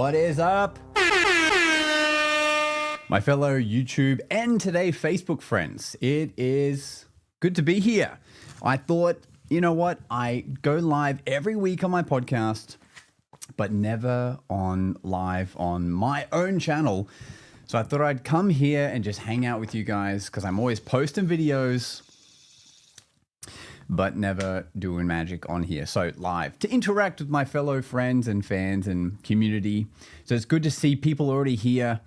What is up? My fellow YouTube and today Facebook friends, it is good to be here. I thought, you know what? I go live every week on my podcast, but never on live on my own channel. So I thought I'd come here and just hang out with you guys because I'm always posting videos, but never doing magic on here. So live to interact with my fellow friends and fans and community. So it's good to see people already here.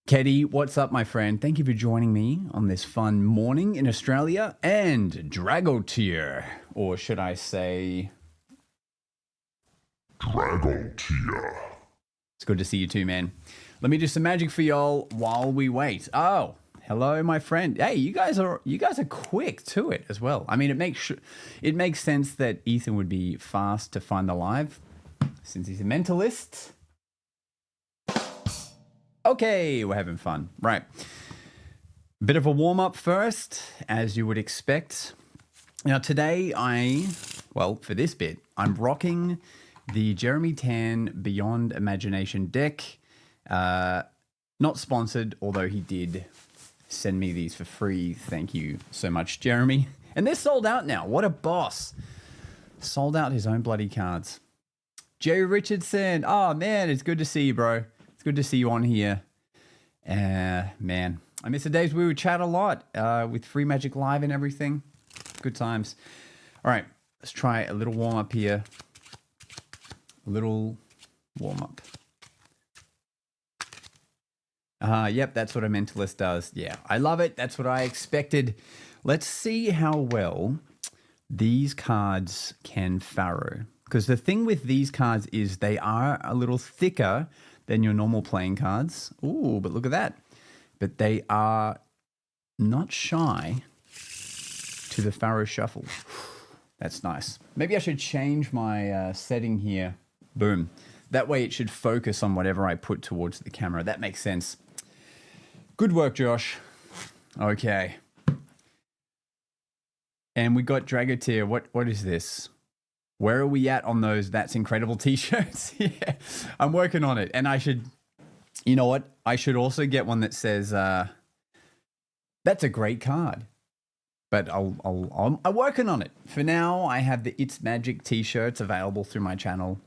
Keddy, what's up, my friend? Thank you for joining me on this fun morning in Australia. And Dragotier, or should I say Dragotier. It's good to see you too, man. Let me do some magic for y'all while we wait. Oh, hello, my friend. Hey, you guys are quick to it as well. I mean, it makes sense that Ethan would be fast to find the live since he's a mentalist. Okay, we're having fun. Right. Bit of a warm-up first, as you would expect. Now, today for this bit, I'm rocking the Jeremy Tan Beyond Imagination deck. Not sponsored, although he did send me these for free. Thank you so much, Jeremy. And they're sold out now. What a boss. Sold out his own bloody cards. Jerry Richardson. Oh, man, it's good to see you, bro. It's good to see you on here. Man, I miss the days we would chat a lot with Free Magic Live and everything. Good times. All right, let's try a little warm-up here. A little warm-up. Yep, that's what a mentalist does. Yeah, I love it. That's what I expected. Let's see how well these cards can Pharaoh. Because the thing with these cards is they are a little thicker than your normal playing cards. Ooh, but look at that. But they are not shy to the Pharaoh Shuffle. That's nice. Maybe I should change my setting here. Boom. That way it should focus on whatever I put towards the camera. That makes sense. Good work, Josh. Okay. And we got Dragotier. What is this? Where are we at on those That's Incredible t-shirts? Yeah, I'm working on it. And I should, you know what? I should also get one that says, that's a great card. But I'm working on it. For now, I have the It's Magic t-shirts available through my channel.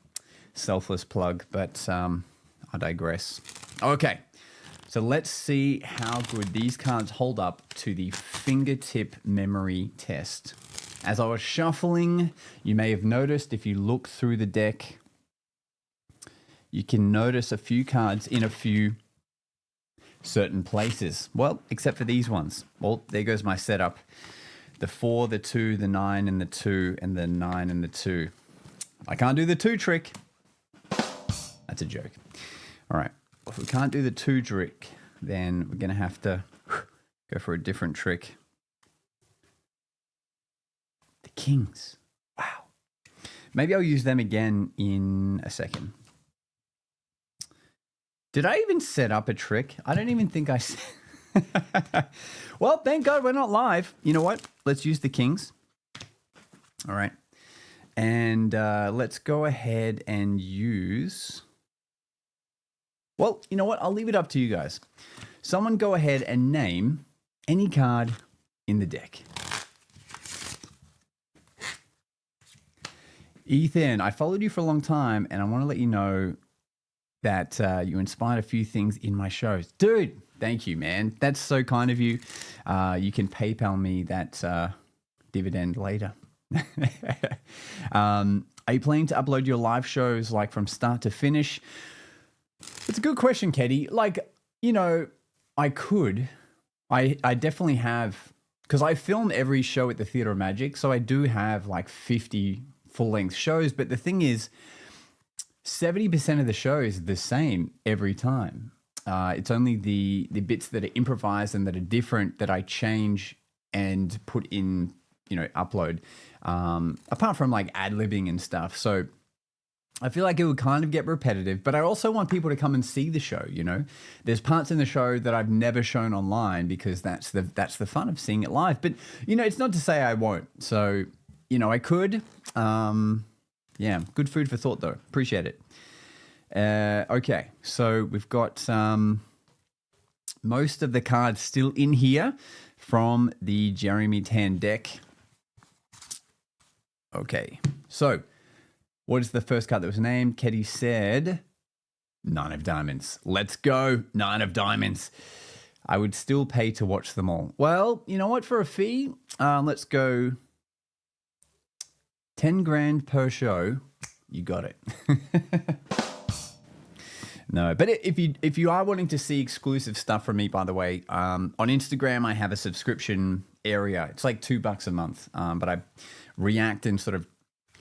Selfless plug, but I digress. Okay, so let's see how good these cards hold up to the fingertip memory test. As I was shuffling, you may have noticed if you look through the deck, you can notice a few cards in a few certain places. Well, except for these ones. Well, there goes my setup. The 4, the 2, the 9, and the 2, and the 9 and the 2. I can't do the 2 trick. That's a joke. All right. If we can't do the 2 trick, then we're going to have to go for a different trick. The kings. Wow. Maybe I'll use them again in a second. Did I even set up a trick? I don't even think I said. Well, thank God we're not live. You know what? Let's use the kings. All right. And let's go ahead and use... Well, you know what? I'll leave it up to you guys. Someone go ahead and name any card in the deck. Ethan, I followed you for a long time, and I want to let you know that you inspired a few things in my shows. Dude, thank you, man. That's so kind of you. You can PayPal me that dividend later. Are you planning to upload your live shows like from start to finish? It's a good question, Keddy. Like, you know, I could. I definitely have, because I film every show at the Theatre of Magic, so I do have like 50 full-length shows, but the thing is, 70% of the show is the same every time. It's only the bits that are improvised and that are different that I change and put in, you know, upload. Apart from like ad-libbing and stuff. So I feel like it would kind of get repetitive, but I also want people to come and see the show, you know. There's parts in the show that I've never shown online because that's the fun of seeing it live. But, you know, it's not to say I won't. So, you know, I could. Yeah, good food for thought, though. Appreciate it. Okay, so we've got most of the cards still in here from the Jeremy Tan deck. Okay, so what is the first card that was named? Ketty said 9 of diamonds. Let's go, 9 of diamonds. I would still pay to watch them all. Well, you know what? For a fee, let's go 10 grand per show. You got it. No, but if you are wanting to see exclusive stuff from me, by the way, on Instagram I have a subscription area. It's like $2 a month, but I react and sort of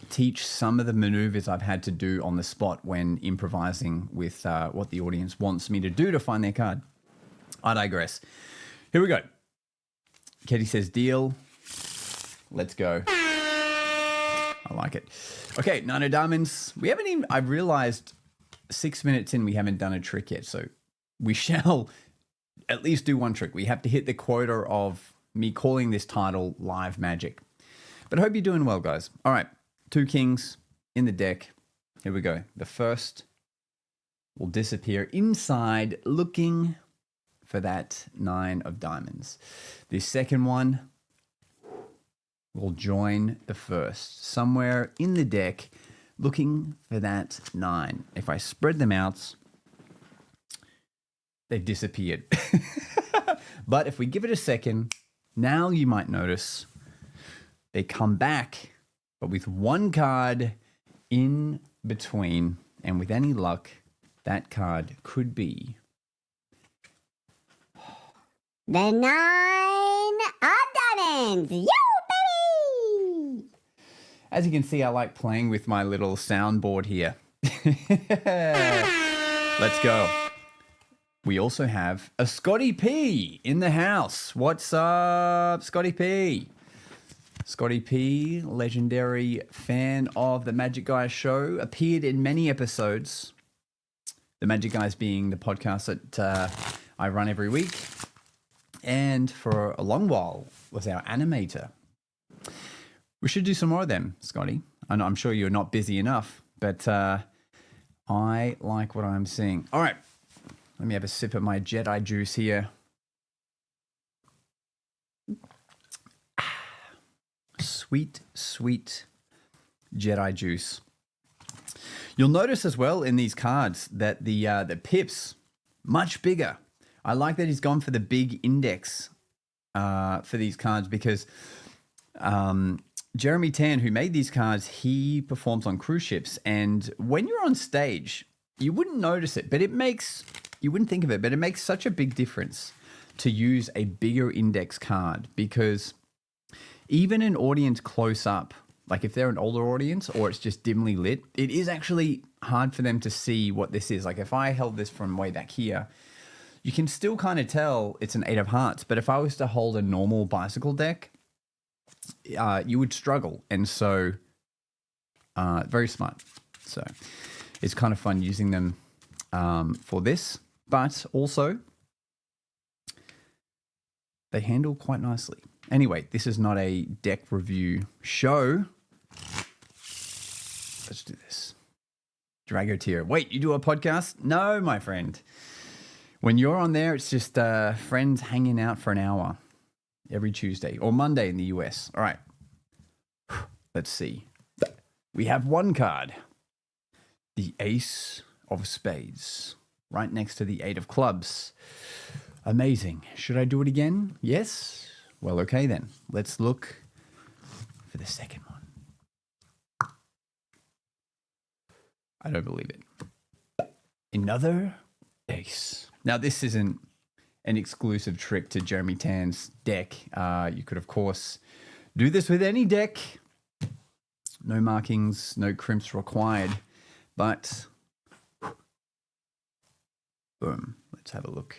teach some of the maneuvers I've had to do on the spot when improvising with what the audience wants me to do to find their card. I digress. Here we go. Ketty says deal. Let's go. I like it. Okay, 9 of diamonds. We haven't even, I've realized 6 minutes in, we haven't done a trick yet. So we shall at least do one trick. We have to hit the quota of me calling this title Live Magic. But I hope you're doing well, guys. All right, 2 kings in the deck. Here we go. The first will disappear inside looking for that 9 of diamonds. The second one will join the first somewhere in the deck looking for that 9. If I spread them out, they've disappeared. But if we give it a second, now you might notice they come back, but with one card in between. And with any luck, that card could be the 9 of diamonds. Yo, baby! As you can see, I like playing with my little soundboard here. Let's go. We also have a Scotty P in the house. What's up, Scotty P? Scotty P, legendary fan of the Magic Guys show, appeared in many episodes. The Magic Guys being the podcast that I run every week. And for a long while was our animator. We should do some more of them, Scotty. I'm sure you're not busy enough, but I like what I'm seeing. All right, let me have a sip of my Jedi juice here. Sweet, sweet Jedi juice. You'll notice as well in these cards that the pips much bigger. I like that he's gone for the big index for these cards because Jeremy Tan, who made these cards, he performs on cruise ships. And when you're on stage, you wouldn't notice it, but you wouldn't think of it, but it makes such a big difference to use a bigger index card because even an audience close up, like if they're an older audience or it's just dimly lit, it is actually hard for them to see what this is. Like if I held this from way back here, you can still kind of tell it's an 8 of hearts. But if I was to hold a normal bicycle deck, you would struggle. And so very smart. So it's kind of fun using them for this. But also, they handle quite nicely. Anyway, this is not a deck review show. Let's do this. Dragotier. Wait, you do a podcast? No, my friend. When you're on there, it's just friends hanging out for an hour every Tuesday or Monday in the US. All right. Let's see. We have one card. The Ace of Spades. Right next to the 8 of Clubs. Amazing. Should I do it again? Yes? Well, okay then. Let's look for the second one. I don't believe it. Another ace. Now, this isn't an exclusive trick to Jeremy Tan's deck. You could, of course, do this with any deck. No markings, no crimps required. But, boom. Let's have a look.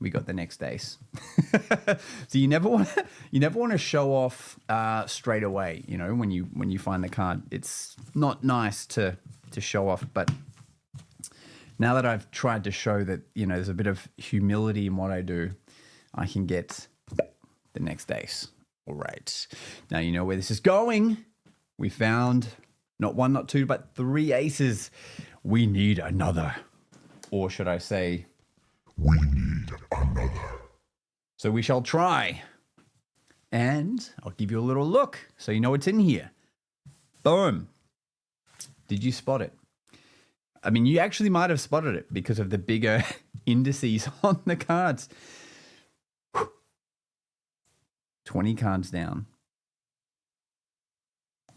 We got the next ace. So you never want to show off straight away. You know, when you find the card, it's not nice to show off. But now that I've tried to show that there's a bit of humility in what I do, I can get the next ace. All right. Now you know where this is going. We found Not one, not two, but 3 aces. We need another. Or should I say, We need another. so we shall try. And I'll give you a little look so you know what's in here. Boom. Did you spot it? I mean, you actually might have spotted it because of the bigger indices on the cards. 20 cards down.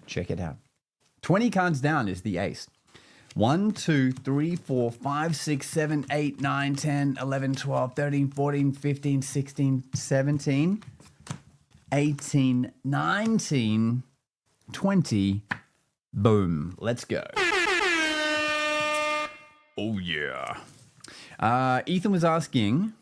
Check it out. 20 cards down is the ace. 1, 2, 3, 4, 5, 6, 7, 8, 9, 10, 11, 12, 13, 14, 15, 16, 17, 18, 19, 20. Boom. Let's go. Oh, yeah. Ethan was asking,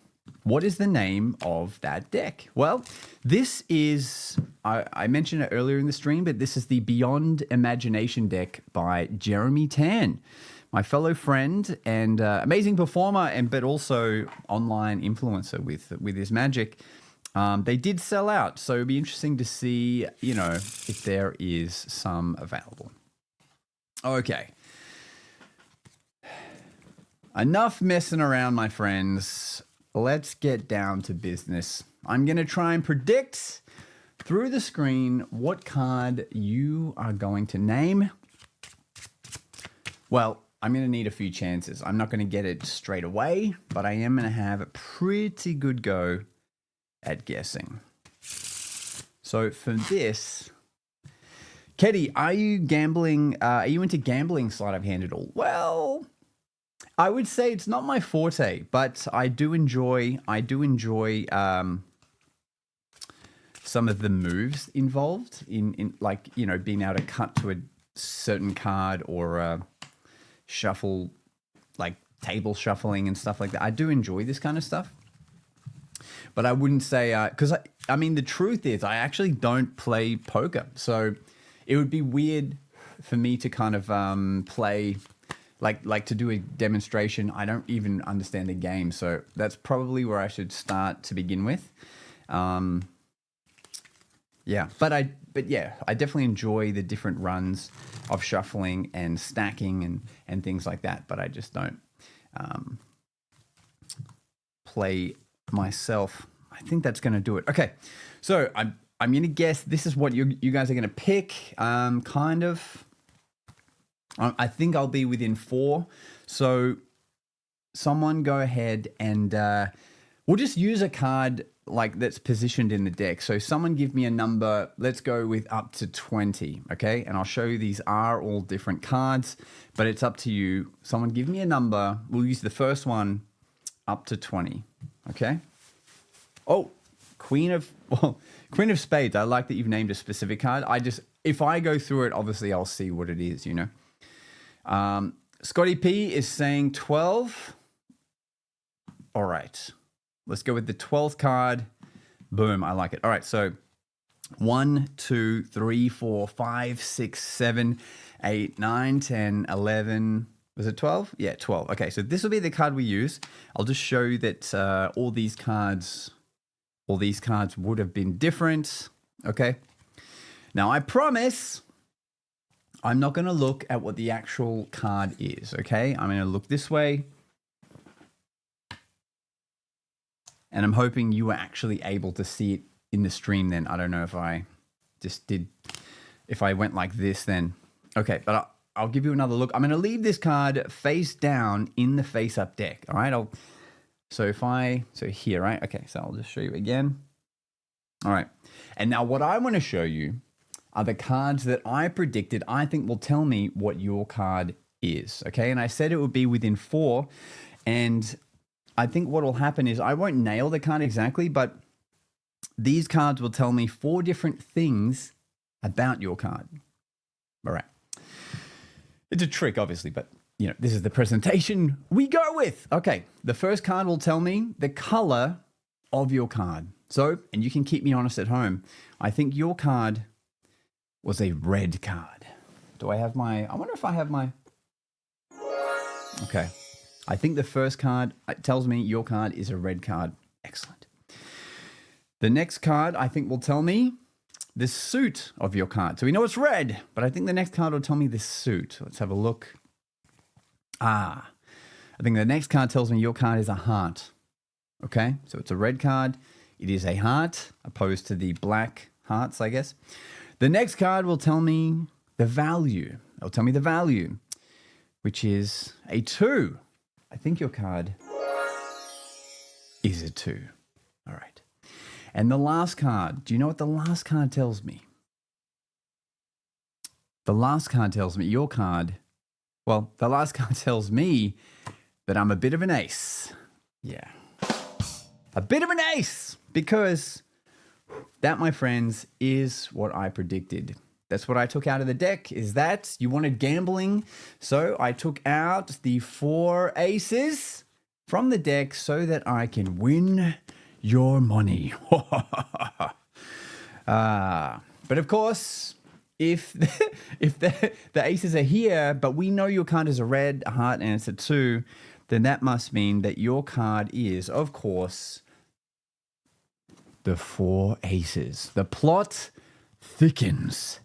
what is the name of that deck? Well, this is, I mentioned it earlier in the stream, but this is the Beyond Imagination deck by Jeremy Tan, my fellow friend and amazing performer, but also online influencer with his magic. They did sell out, so it'd be interesting to see, if there is some available. Okay. Enough messing around, my friends. Let's get down to business. I'm going to try and predict through the screen what card you are going to name. Well, I'm going to need a few chances. I'm not going to get it straight away, but I am going to have a pretty good go at guessing. So for this, Keddy, are you gambling? Are you into gambling sleight of hand at all? Well, I would say it's not my forte, but I do enjoy some of the moves involved in like, being able to cut to a certain card or shuffle, like table shuffling and stuff like that. I do enjoy this kind of stuff, but I wouldn't say, because I mean, the truth is I actually don't play poker. So it would be weird for me to kind of play like to do a demonstration. I don't even understand the game, so that's probably where I should start to begin with. Yeah, but I definitely enjoy the different runs of shuffling and stacking and things like that. But I just don't play myself. I think that's going to do it. Okay, so I'm going to guess this is what you guys are going to pick. Kind of. I think I'll be within 4. So someone go ahead and we'll just use a card like that's positioned in the deck. So someone give me a number. Let's go with up to 20. Okay. And I'll show you these are all different cards, but it's up to you. Someone give me a number. We'll use the first one up to 20. Okay. Oh, Queen of Spades. I like that you've named a specific card. If I go through it, obviously I'll see what it is, Scotty P is saying 12. All right. Let's go with the 12th card. Boom. I like it. All right. So 1, 2, 3, 4, 5, 6, 7, 8, 9, 10, 11. Was it 12? Yeah, 12. Okay. So this will be the card we use. I'll just show you that all these cards would have been different. Okay. Now I promise I'm not going to look at what the actual card is, okay? I'm going to look this way. And I'm hoping you were actually able to see it in the stream then. I don't know if I just did, if I went like this then. Okay, but I'll give you another look. I'm going to leave this card face down in the face-up deck, all right? So here, right? Okay, so I'll just show you again. All right. And now what I want to show you are the cards that I predicted I think will tell me what your card is, okay? And I said it would be within 4, and I think what will happen is I won't nail the card exactly, but these cards will tell me 4 different things about your card. All right. It's a trick, obviously, but, this is the presentation we go with. Okay, the first card will tell me the color of your card. So, and you can keep me honest at home, I think your card was a red card. I wonder if I have my, okay. I think the first card tells me your card is a red card. Excellent. The next card I think will tell me the suit of your card. So we know it's red, but I think the next card will tell me the suit. Let's have a look. I think the next card tells me your card is a heart. Okay, so it's a red card. It is a heart, opposed to the black hearts, I guess. The next card will tell me the value. It'll tell me the value, which is a 2. I think your card is a 2. All right. And the last card, do you know what the last card tells me? The last card tells me your card, well, the last card tells me that I'm a bit of an ace. Yeah. A bit of an ace, because that, my friends, is what I predicted. That's what I took out of the deck, is that you wanted gambling. So I took out the 4 aces from the deck so that I can win your money. But of course, if the aces are here, but we know your card is a red, a heart, and it's a 2, then that must mean that your card is, of course, the 4 aces. The plot thickens.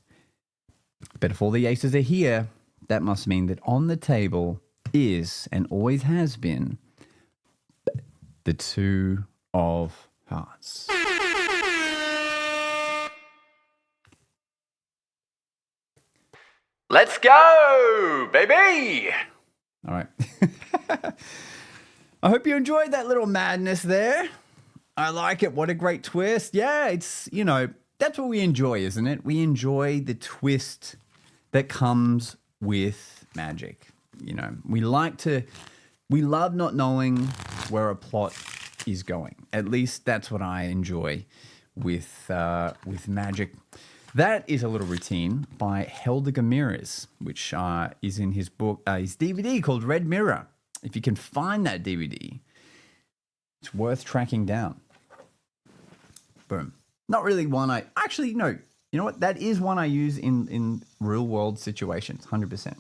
But if all the aces are here, that must mean that on the table is, and always has been, the 2 of hearts. Let's go, baby! All right. I hope you enjoyed that little madness there. I like it. What a great twist. Yeah, it's, you know, that's what we enjoy, isn't it? We enjoy the twist that comes with magic. You know, we love not knowing where a plot is going. At least that's what I enjoy with magic. That is a little routine by Helder Gamiris, which is in his book, his DVD called Red Mirror. If you can find that DVD, it's worth tracking down. Boom. Not really one I... Actually, no. You know what? That is one I use in real-world situations, 100%.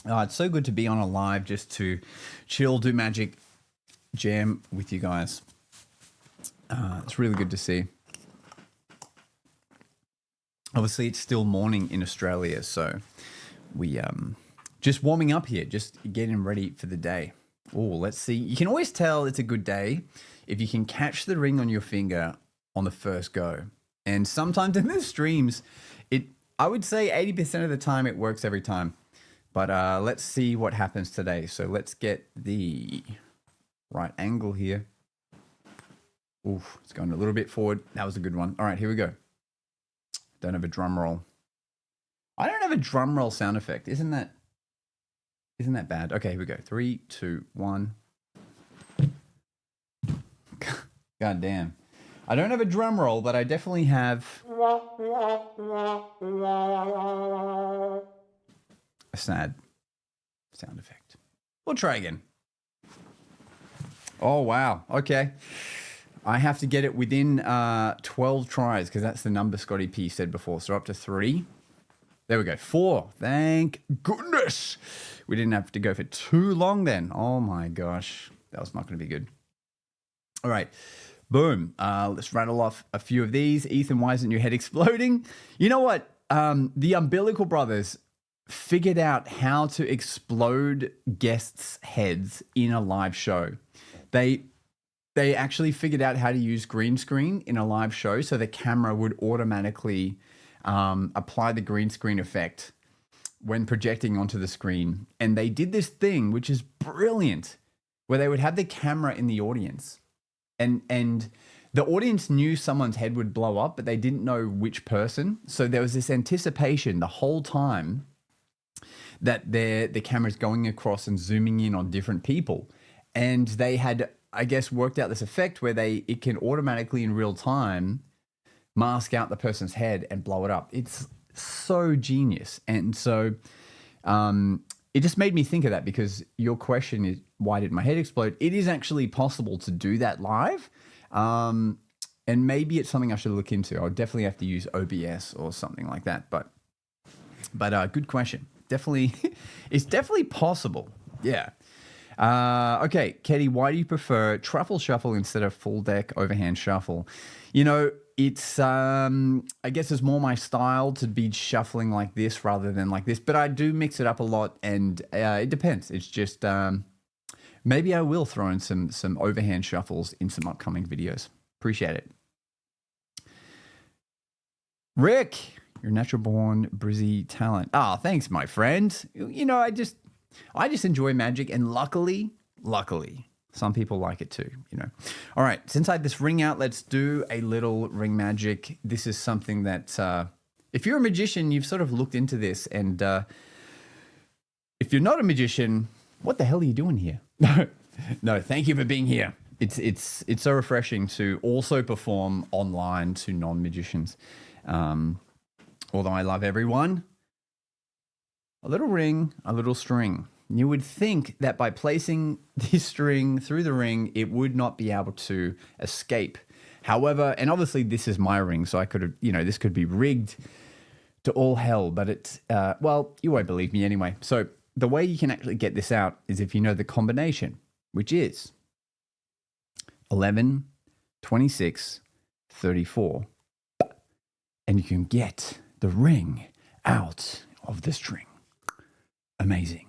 Oh, it's so good to be on a live just to chill, do magic, jam with you guys. It's really good to see. Obviously, it's still morning in Australia, so we just warming up here, just getting ready for the day. Oh, let's see. You can always tell it's a good day if you can catch the ring on your finger on the first go. And sometimes in the streams, I would say 80% of the time it works every time. But let's see what happens today. So let's get the right angle here. Oof, it's going a little bit forward. That was a good one. All right, here we go. Don't have a drum roll. I don't have a drum roll sound effect. Isn't that bad? Okay, here we go. 3, 2, 1. God damn. I don't have a drum roll, but I definitely have a sad sound effect. We'll try again. Oh, wow. Okay. I have to get it within 12 tries because that's the number Scotty P said before. So up to 3. There we go. 4. Thank goodness. We didn't have to go for too long then. Oh my gosh. That was not going to be good. All right. Boom. Let's rattle off a few of these. Ethan, why isn't your head exploding? You know what? The Umbilical Brothers figured out how to explode guests' heads in a live show. They actually figured out how to use green screen in a live show so the camera would automatically apply the green screen effect when projecting onto the screen. And they did this thing, which is brilliant, where they would have the camera in the audience. And the audience knew someone's head would blow up, but they didn't know which person. So there was this anticipation the whole time that the camera's going across and zooming in on different people. And they had, I guess, worked out this effect where it can automatically in real time mask out the person's head and blow it up. It's so genius. And so it just made me think of that, because your question is, why did my head explode? It is actually possible to do that live. And maybe it's something I should look into. I'll definitely have to use OBS or something like that. But good question. Definitely, it's definitely possible. Yeah. Okay, Ketty, why do you prefer truffle shuffle instead of full deck overhand shuffle? You know, it's I guess it's more my style to be shuffling like this rather than like this, but I do mix it up a lot, and it depends. It's just maybe I will throw in some overhand shuffles in some upcoming videos. Appreciate it. Rick, you're natural born Brizzy talent. Ah, thanks, my friend. You know, I just enjoy magic, and luckily, some people like it too, you know. All right, since I had this ring out, let's do a little ring magic. This is something that, if you're a magician, you've sort of looked into this, and if you're not a magician, what the hell are you doing here? No, thank you for being here. It's so refreshing to also perform online to non-magicians. Although I love everyone. A little ring, a little string. You would think that by placing this string through the ring, it would not be able to escape. However, and obviously this is my ring, so I could have, you know, this could be rigged to all hell, but it's, well, you won't believe me anyway. So the way you can actually get this out is if you know the combination, which is 11, 26, 34. And you can get the ring out of the string. Amazing.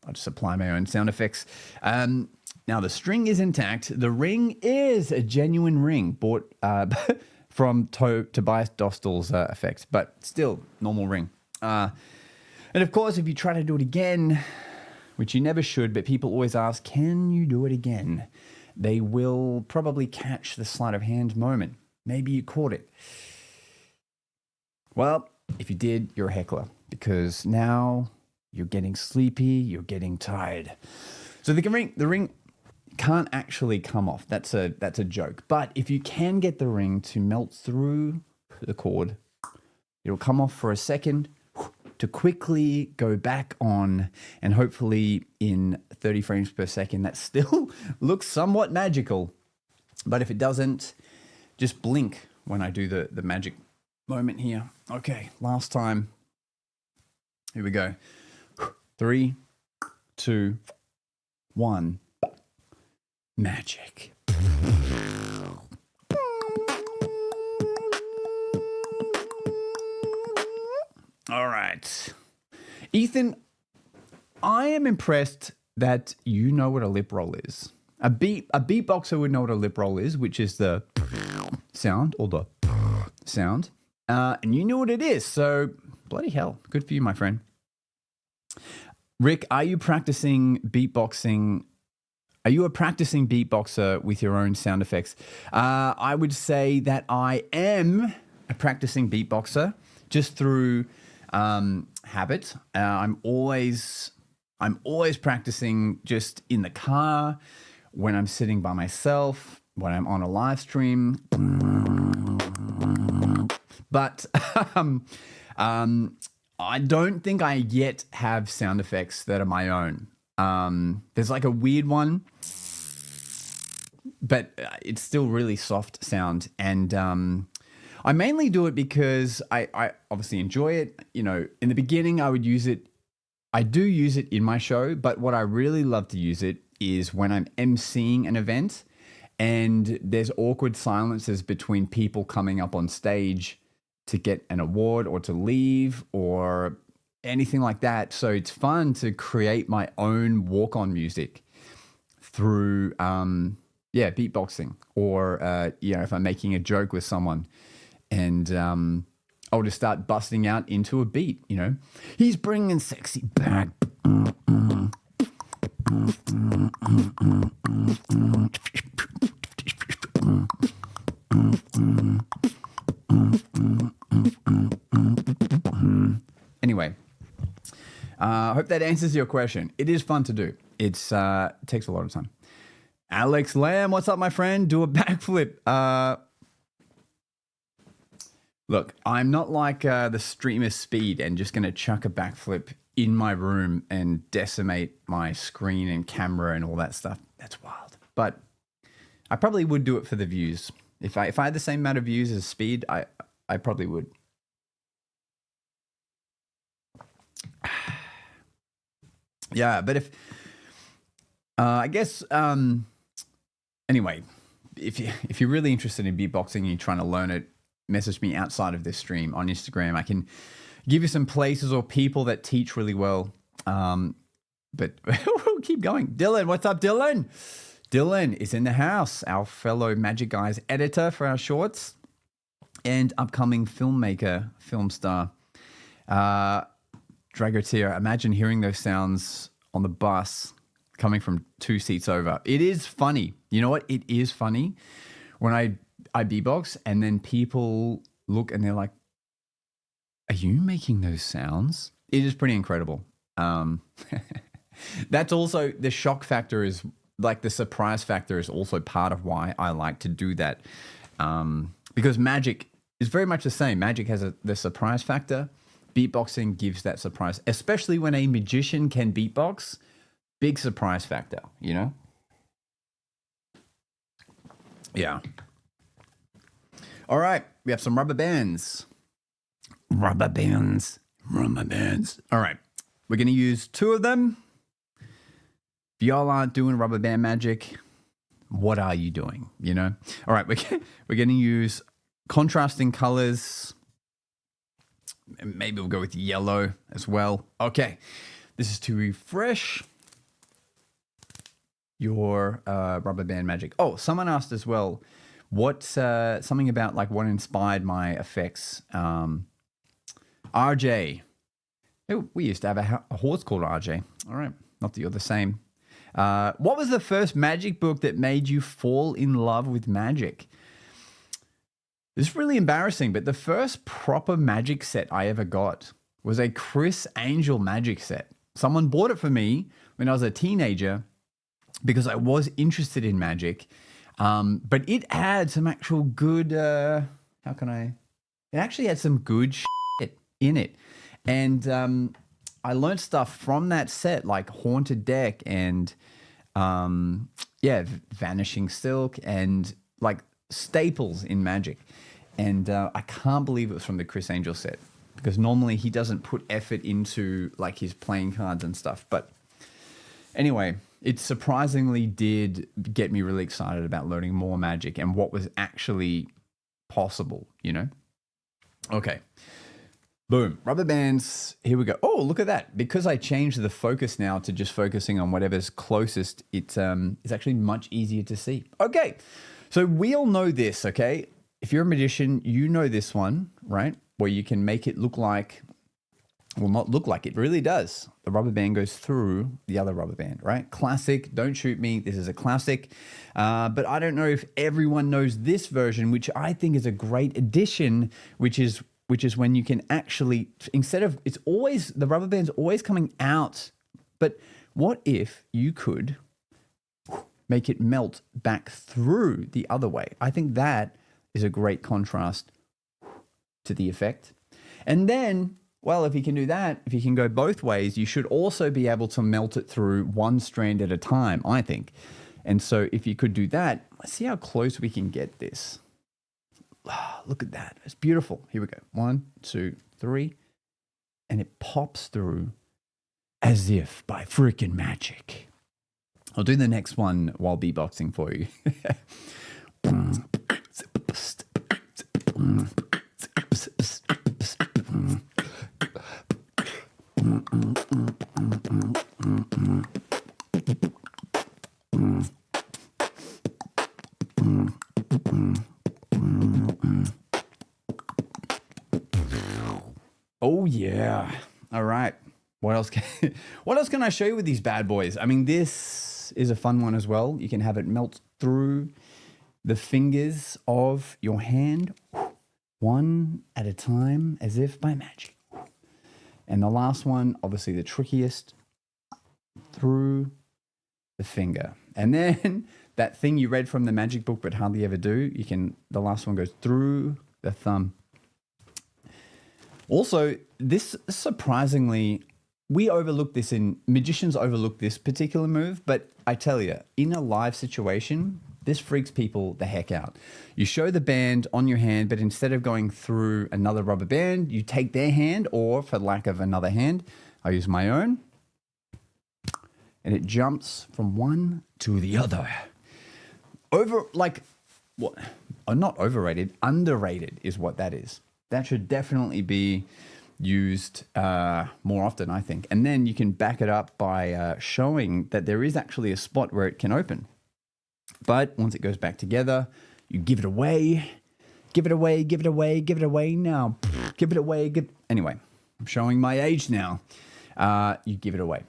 I'll just apply my own sound effects. Now the string is intact. The ring is a genuine ring bought from Tobias Dostal's effects, but still normal ring. And of course, if you try to do it again, which you never should, but people always ask, can you do it again? They will probably catch the sleight of hand moment. Maybe you caught it. Well, if you did, you're a heckler, because now you're getting sleepy, you're getting tired. So the ring can't actually come off. That's a joke. But if you can get the ring to melt through the cord, it'll come off for a second to quickly go back on, and hopefully in 30 frames per second, that still looks somewhat magical. But if it doesn't, just blink when I do the magic moment here. Okay, last time. Here we go. 3, 2, 1. Magic. All right. Ethan, I am impressed that you know what a lip roll is. A beatboxer would know what a lip roll is, which is the sound or the sound. And you know what it is. So bloody hell. Good for you, my friend. Rick, are you practicing beatboxing? Are you a practicing beatboxer with your own sound effects? I would say that I am a practicing beatboxer just through habit. I'm always practicing just in the car, when I'm sitting by myself, when I'm on a live stream. But I don't think I yet have sound effects that are my own. There's like a weird one, but it's still really soft sound. And I mainly do it because I obviously enjoy it. You know, in the beginning, I would use it. I do use it in my show, but what I really love to use it is when I'm emceeing an event and there's awkward silences between people coming up on stage to get an award or to leave or anything like that. So it's fun to create my own walk-on music through, beatboxing, or, if I'm making a joke with someone and I'll just start busting out into a beat, you know. He's bringing sexy back. Anyway, I hope that answers your question. It is fun to do. It takes a lot of time. Alex Lamb, what's up, my friend? Do a backflip. Look, I'm not like the streamer Speed and just going to chuck a backflip in my room and decimate my screen and camera and all that stuff. That's wild. But I probably would do it for the views. If I had the same amount of views as Speed, I probably would. Yeah, but I guess, anyway, if you're really interested in beatboxing and you're trying to learn it, message me outside of this stream on Instagram. I can give you some places or people that teach really well. But we'll keep going. Dylan, what's up, Dylan? Dylan is in the house, our fellow Magic Guys editor for our shorts and upcoming filmmaker, film star. Dragotier, imagine hearing those sounds on the bus coming from 2 seats over. It is funny. You know what? It is funny when I beatbox and then people look and they're like, are you making those sounds? It is pretty incredible. That's also the shock factor is like the surprise factor is also part of why I like to do that. Because magic is very much the same. Magic has the surprise factor. Beatboxing gives that surprise, especially when a magician can beatbox. Big surprise factor, you know? Yeah. All right. We have some rubber bands. Rubber bands. Rubber bands. All right. We're going to use 2 of them. If y'all aren't doing rubber band magic, what are you doing? You know? All right. We're going to use contrasting colors. Maybe we'll go with yellow as well. Okay. This is to refresh your rubber band magic. Oh, someone asked as well, what's something about like what inspired my effects? RJ. Oh, we used to have a horse called RJ. All right. Not that you're the same. What was the first magic book that made you fall in love with magic? This is really embarrassing, but the first proper magic set I ever got was a Chris Angel magic set. Someone bought it for me when I was a teenager because I was interested in magic. But it had some actual good, it actually had some good shit in it. And I learned stuff from that set, like Haunted Deck and, Vanishing Silk and like staples in magic. And I can't believe it was from the Chris Angel set because normally he doesn't put effort into like his playing cards and stuff. But anyway, it surprisingly did get me really excited about learning more magic and what was actually possible, you know? Okay. Boom. Rubber bands. Here we go. Oh, look at that. Because I changed the focus now to just focusing on whatever's closest, it's actually much easier to see. Okay. So we all know this, okay? If you're a magician, you know this one, right? Where you can make it look like, well, not look like, it really does. The rubber band goes through the other rubber band, right? Classic. Don't shoot me. This is a classic. But I don't know if everyone knows this version, which I think is a great addition, which is when you can actually, instead of, it's always, the rubber band's always coming out. But what if you could make it melt back through the other way? I think that is a great contrast to the effect. And then, well, if you can do that, if you can go both ways, you should also be able to melt it through one strand at a time, I think. And so if you could do that, let's see how close we can get this. Look at that. It's beautiful. Here we go. 1, 2, 3. And it pops through as if by freaking magic. I'll do the next one while beatboxing for you. Oh yeah. All right. What else can I show you with these bad boys? I mean, this is a fun one as well. You can have it melt through the fingers of your hand, one at a time, as if by magic. And the last one, obviously the trickiest, through the finger. And then that thing you read from the magic book but hardly ever do, the last one goes through the thumb. Also, this surprisingly, magicians overlook this particular move, but I tell you, in a live situation, this freaks people the heck out. You show the band on your hand, but instead of going through another rubber band, you take their hand, or for lack of another hand, I use my own. and it jumps from one to the other. What? Oh, not overrated, underrated is what that is. That should definitely be used more often, I think. And then you can back it up by showing that there is actually a spot where it can open. But once it goes back together, you give it away. Give it away, give it away, give it away now. Give it away. Anyway, I'm showing my age now. You give it away.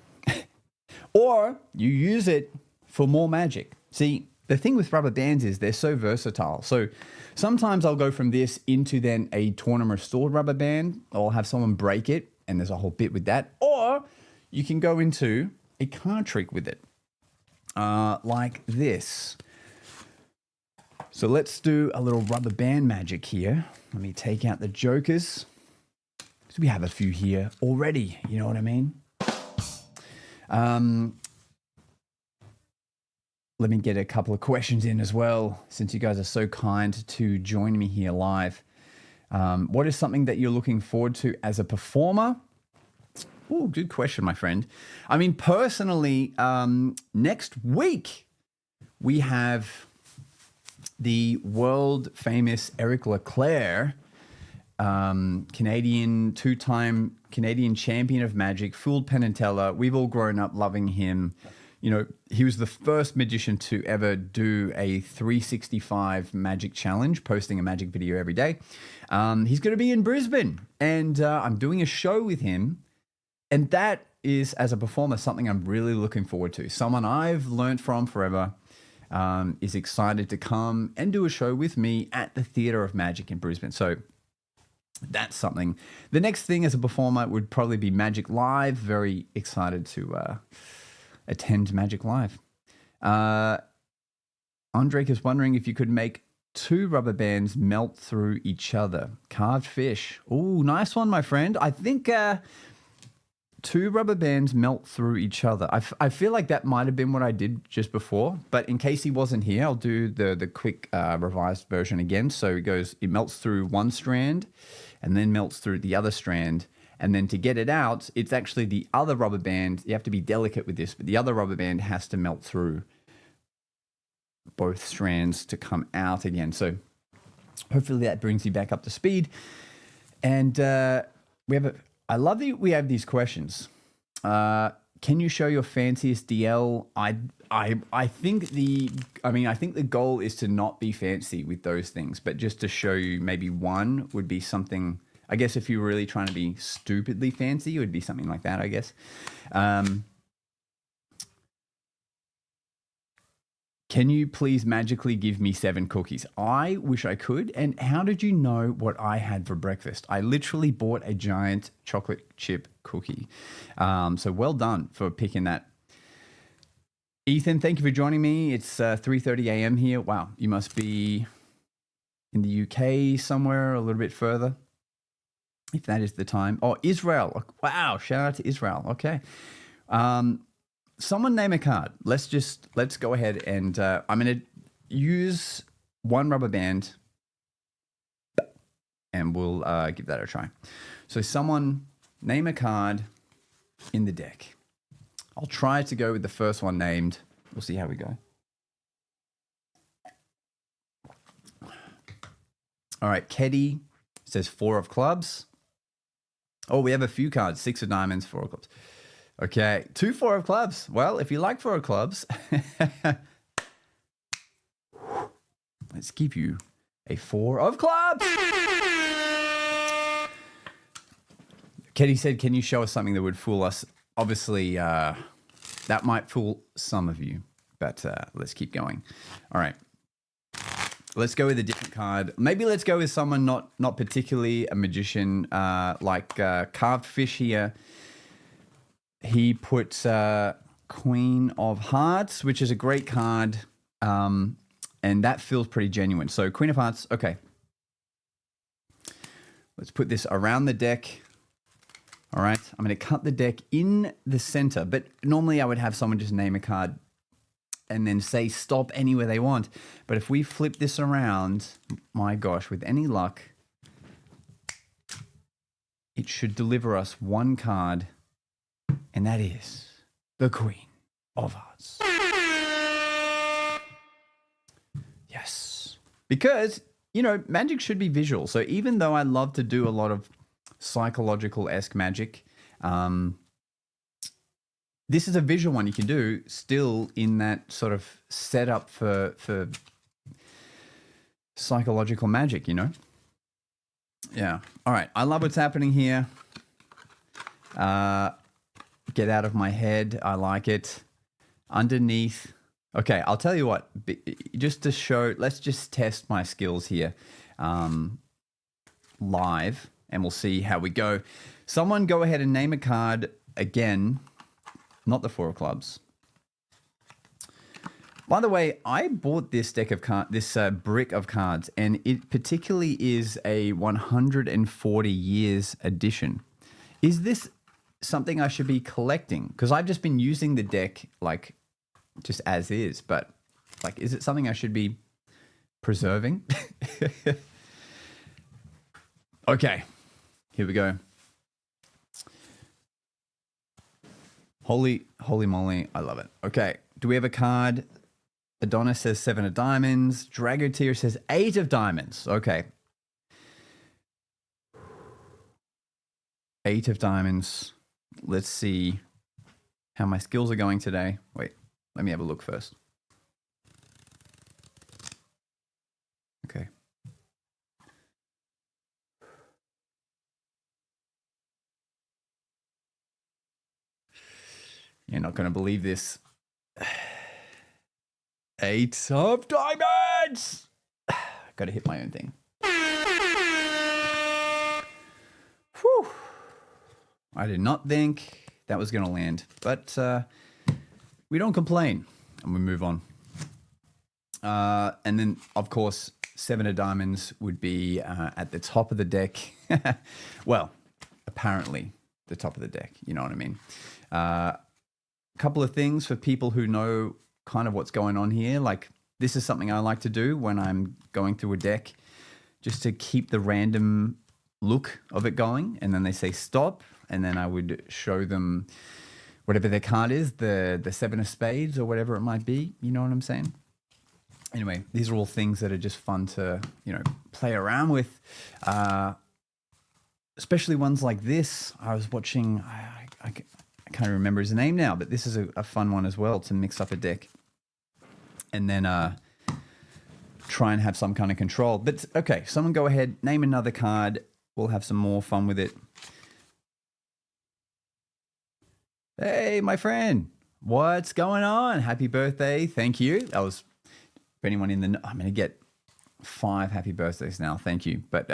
Or you use it for more magic. See, the thing with rubber bands is they're so versatile. So sometimes I'll go from this into then a torn and restored rubber band. I'll have someone break it, and there's a whole bit with that. Or you can go into a card trick with it, like this. So let's do a little rubber band magic here. Let me take out the jokers. So we have a few here already, you know what I mean? Let me get a couple of questions in as well, since you guys are so kind to join me here live. What is something that you're looking forward to as a performer? Oh, good question, my friend. I mean, personally, next week we have the world famous Eric Leclerc, Canadian, two-time Canadian champion of magic, fooled Penn and Teller. We've all grown up loving him. You know, he was the first magician to ever do a 365 magic challenge, posting a magic video every day. He's going to be in Brisbane, and I'm doing a show with him. And that is, as a performer, something I'm really looking forward to. Someone I've learned from forever is excited to come and do a show with me at the Theatre of Magic in Brisbane. So that's something. The next thing as a performer would probably be Magic Live. Very excited to attend Magic Live. Andrek is wondering if you could make two rubber bands melt through each other. Carved fish. Oh, nice one, my friend. I think two rubber bands melt through each other. I feel like that might have been what I did just before, but in case he wasn't here, I'll do the quick revised version again. So it melts through one strand and then melts through the other strand. And then to get it out, it's actually the other rubber band. You have to be delicate with this, but the other rubber band has to melt through both strands to come out again. So hopefully that brings you back up to speed. And I love that we have these questions. Can you show your fanciest DL? I think the goal is to not be fancy with those things, but just to show you maybe one would be something. I guess if you're really trying to be stupidly fancy, it would be something like that, I guess. Can you please magically give me 7 cookies? I wish I could. And how did you know what I had for breakfast? I literally bought a giant chocolate chip cookie. So well done for picking that. Ethan, thank you for joining me. It's 3:30 a.m. here. Wow, you must be in the UK somewhere a little bit further, if that is the time. Oh, Israel. Wow, shout out to Israel. Okay. Someone name a card. Let's go ahead and I'm going to use one rubber band and we'll give that a try. So someone name a card in the deck. I'll try to go with the first one named. We'll see how we go. All right, Keddy says 4 of clubs. Oh, we have a few cards. 6 of diamonds, 4 of clubs. Okay, 2 4 of clubs. Well, if you like 4 of clubs, let's give you a 4 of clubs. Keddy said, can you show us something that would fool us? Obviously, that might fool some of you, but let's keep going. All right. Let's go with a different card. Maybe let's go with someone not particularly a magician, like Carved Fish here. He puts Queen of Hearts, which is a great card, and that feels pretty genuine. So Queen of Hearts, okay. Let's put this around the deck. All right, I'm going to cut the deck in the center, but normally I would have someone just name a card and then say stop anywhere they want. But if we flip this around, my gosh, with any luck, it should deliver us one card, and that is the Queen of Hearts. Yes. Because, you know, magic should be visual. So even though I love to do a lot of psychological-esque magic, this is a visual one you can do still in that sort of setup for psychological magic, you know? Yeah. All right. I love what's happening here. Get out of my head. I like it. Underneath. Okay, I'll tell you what. Just to show, let's just test my skills here live, and we'll see how we go. Someone go ahead and name a card again, not the 4 of clubs. By the way, I bought this deck of cards, this brick of cards, and it particularly is a 140 years edition. Is this something I should be collecting? Because I've just been using the deck like just as is, but like, is it something I should be preserving? Okay, here we go. Holy moly, I love it. Okay, do we have a card? Adonis says 7 of diamonds. Dragoteer says 8 of diamonds. Okay. 8 of diamonds. Let's see how my skills are going today. Wait, let me have a look first. Okay. You're not going to believe this. 8 of diamonds! Got to hit my own thing. Whew. I did not think that was going to land, but we don't complain and we move on. And then, of course, 7 of diamonds would be at the top of the deck. Well, apparently the top of the deck, you know what I mean? Couple of things for people who know kind of what's going on here. Like, this is something I like to do when I'm going through a deck, just to keep the random look of it going. And then they say stop, and then I would show them whatever their card is, the 7 of spades or whatever it might be. You know what I'm saying? Anyway, these are all things that are just fun to, you know, play around with. Especially ones like this. I was watching, I can't remember his name now, but this is a fun one as well to mix up a deck. And then try and have some kind of control. But okay, someone go ahead, name another card. We'll have some more fun with it. Hey, my friend, what's going on? Happy birthday. Thank you. That was, for anyone in the, I'm going to get 5 happy birthdays now. Thank you. But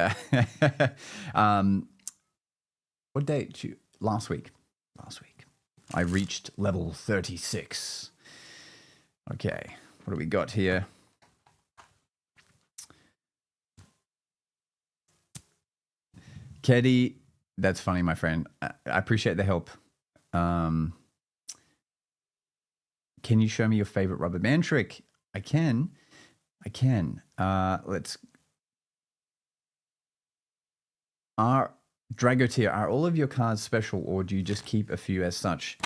what date? Last week. I reached level 36. Okay. What do we got here? Keddy, that's funny, my friend. I appreciate the help. Can you show me your favorite rubber band trick? I can. Let's. Dragoteer, are all of your cards special, or do you just keep a few as such?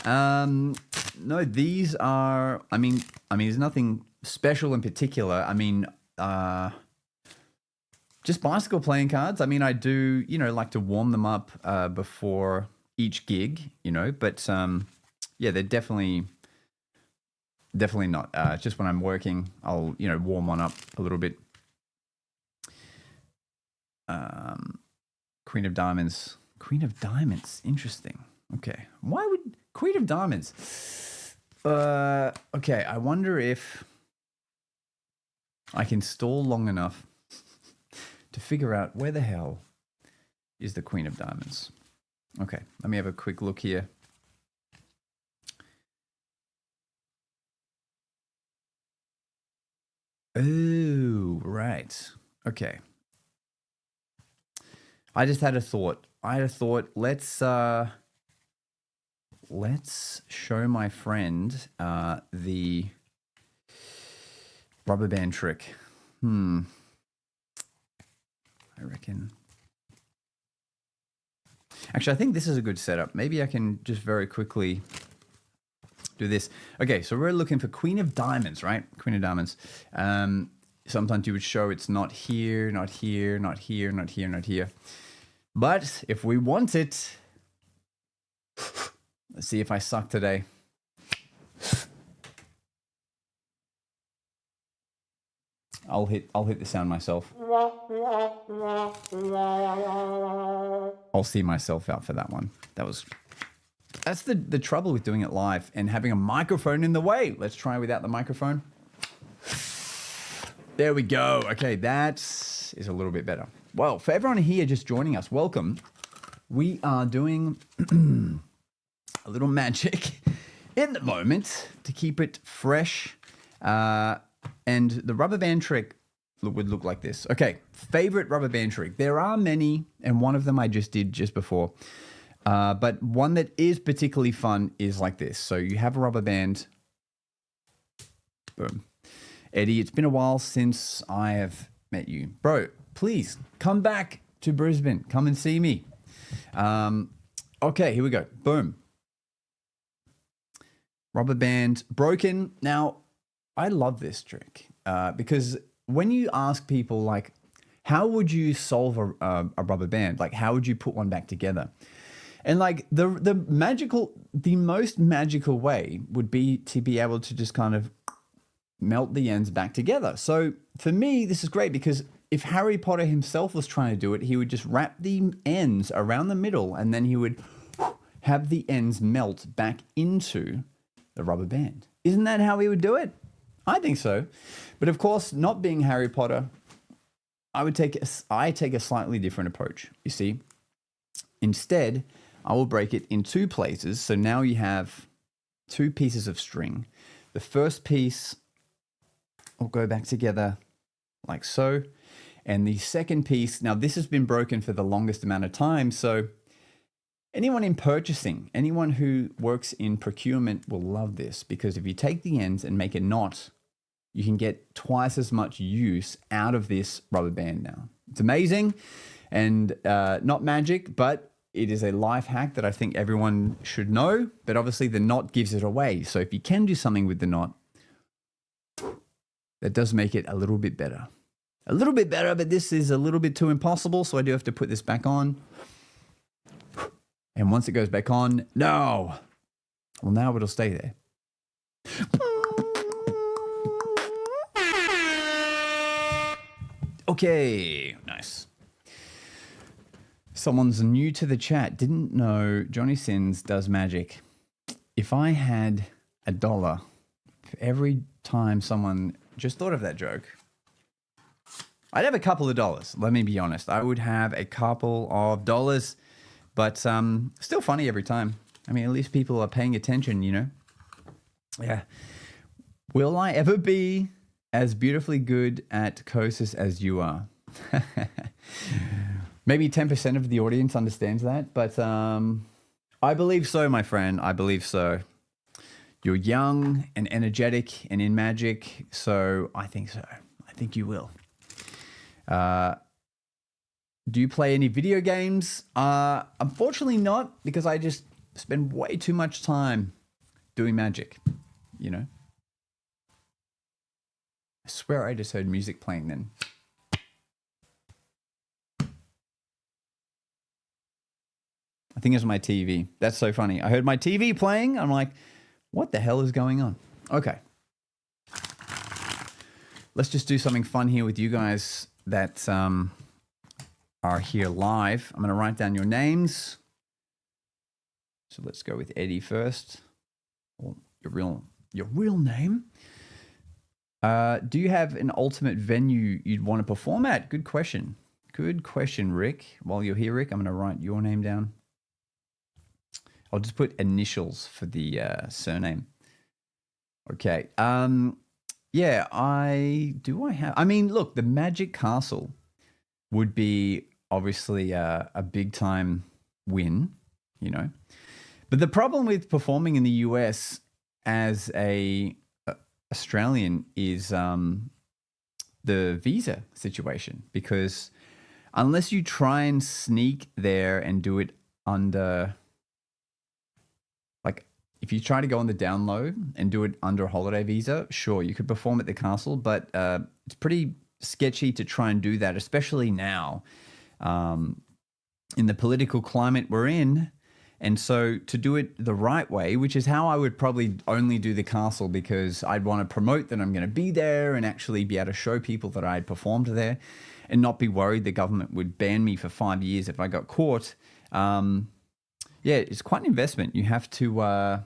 No, these are, I mean, there's nothing special in particular. I mean, just bicycle playing cards. I mean, I do, you know, like to warm them up before each gig, you know, but yeah, they're definitely not. Just when I'm working, I'll, you know, warm one up a little bit. Queen of Diamonds. Interesting. Okay. Why would Queen of Diamonds? Okay. I wonder if I can stall long enough to figure out where the hell is the Queen of Diamonds. Okay. Let me have a quick look here. Oh, right. Okay. I just had a thought. Let's show my friend the rubber band trick. I reckon. Actually, I think this is a good setup. Maybe I can just very quickly do do this. Okay, so we're looking for Queen of Diamonds, right? Queen of Diamonds. Sometimes you would show it's not here, not here, not here, not here, not here. But if we want it, let's see if I suck today. I'll hit the sound myself. I'll see myself out for that one. That's the trouble with doing it live and having a microphone in the way. Let's try without the microphone. There we go. Okay, that is a little bit better. Well, for everyone here just joining us, welcome. We are doing a little magic in the moment to keep it fresh. And the rubber band trick would look like this. Okay, favorite rubber band trick. There are many, and one of them I just did just before. But one that is particularly fun is like this. So you have a rubber band. Boom. Eddie, it's been a while since I have met you. Bro, please come back to Brisbane. Come and see me. Okay, here we go. Boom. Rubber band broken. Now, I love this trick because when you ask people like, how would you solve a rubber band? Like, how would you put one back together? And like the most magical way would be to be able to just kind of melt the ends back together. So for me, this is great because if Harry Potter himself was trying to do it, he would just wrap the ends around the middle and then he would have the ends melt back into the rubber band. Isn't that how he would do it? I think so. But of course, not being Harry Potter, I take a slightly different approach. You see, instead, I will break it in two places. So now you have two pieces of string. The first piece will go back together like so. And the second piece, now this has been broken for the longest amount of time. So anyone in purchasing, anyone who works in procurement will love this because if you take the ends and make a knot, you can get twice as much use out of this rubber band now. It's amazing and not magic, but it is a life hack that I think everyone should know. But obviously the knot gives it away. So if you can do something with the knot, that does make it a little bit better. A little bit better, but this is a little bit too impossible. So I do have to put this back on. And once it goes back on, no. Well, now it'll stay there. Okay, nice. Someone's new to the chat. Didn't know Johnny Sins does magic. If I had $1 for every time someone just thought of that joke, I'd have a couple of dollars. Let me be honest. I would have a couple of dollars, but still funny every time. I mean, at least people are paying attention, you know? Yeah. Will I ever be as beautifully good at Kosis as you are? Maybe 10% of the audience understands that, but I believe so, my friend. I believe so. You're young and energetic and in magic, so I think so. I think you will. Do you play any video games? Unfortunately not, because I just spend way too much time doing magic, you know? I swear I just heard music playing then. I think it was my TV. That's so funny. I heard my TV playing. I'm like, what the hell is going on? Okay. Let's just do something fun here with you guys that are here live. I'm going to write down your names. So let's go with Eddie first. Or your real name. Do you have an ultimate venue you'd want to perform at? Good question. Good question, Rick. While you're here, Rick, I'm going to write your name down. I'll just put initials for the surname. Okay. Yeah, I mean, look, the Magic Castle would be obviously a big time win, you know. But the problem with performing in the US as a Australian is the visa situation, because unless you try and sneak there and do it under, like, if you try to go on the down low and do it under a holiday visa, sure, you could perform at the castle, but it's pretty sketchy to try and do that, especially now in the political climate we're in. And so to do it the right way, which is how I would probably only do the castle, because I'd want to promote that I'm going to be there and actually be able to show people that I had performed there and not be worried the government would ban me for 5 years if I got caught. Yeah, it's quite an investment. You have to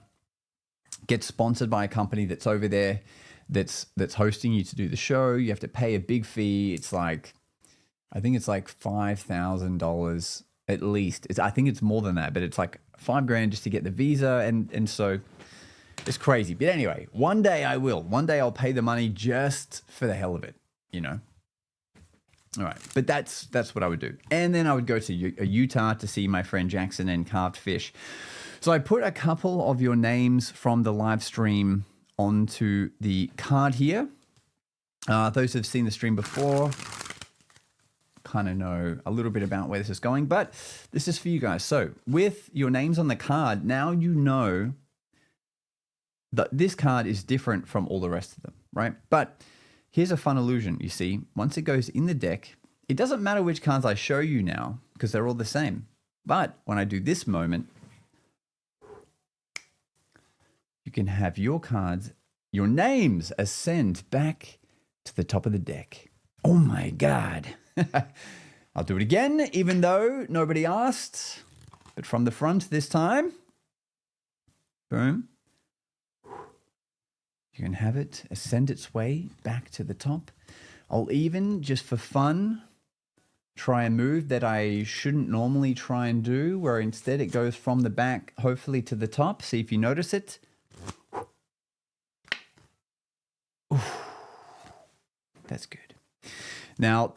get sponsored by a company that's over there that's hosting you to do the show. You have to pay a big fee. It's like, I think it's like $5,000 at least. I think it's more than that, but it's like $5,000 just to get the visa. And so it's crazy. But anyway, one day I will. One day I'll pay the money just for the hell of it, you know? All right. But that's what I would do. And then I would go to Utah to see my friend Jackson and carved fish. So I put a couple of your names from the live stream onto the card here. Those who have seen the stream before kind of know a little bit about where this is going, but this is for you guys. So with your names on the card, now you know that this card is different from all the rest of them, right? But here's a fun illusion, you see. Once it goes in the deck, it doesn't matter which cards I show you now because they're all the same. But when I do this moment, you can have your cards, your names ascend back to the top of the deck. Oh my God. I'll do it again, even though nobody asked, but from the front this time. Boom. You can have it ascend its way back to the top. I'll even, just for fun, try a move that I shouldn't normally try and do, where instead it goes from the back, hopefully to the top. See if you notice it. Oof. That's good. Now,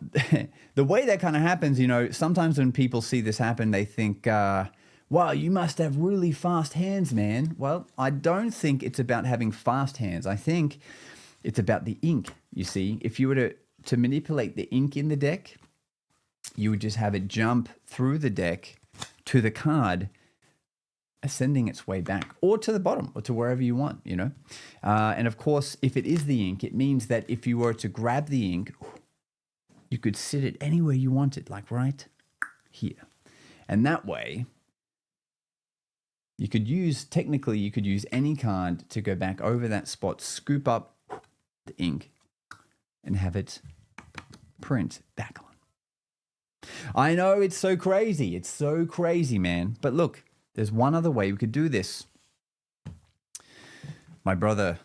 the way that kind of happens, you know, sometimes when people see this happen, they think, wow, you must have really fast hands, man. Well, I don't think it's about having fast hands. I think it's about the ink, you see. If you were to manipulate the ink in the deck, you would just have it jump through the deck to the card, ascending its way back, or to the bottom, or to wherever you want, you know. And of course, if it is the ink, it means that if you were to grab the ink, you could sit it anywhere you wanted, like right here. And that way, you could use any card to go back over that spot, scoop up the ink, and have it print back on. I know it's so crazy. It's so crazy, man. But look, there's one other way we could do this. My brother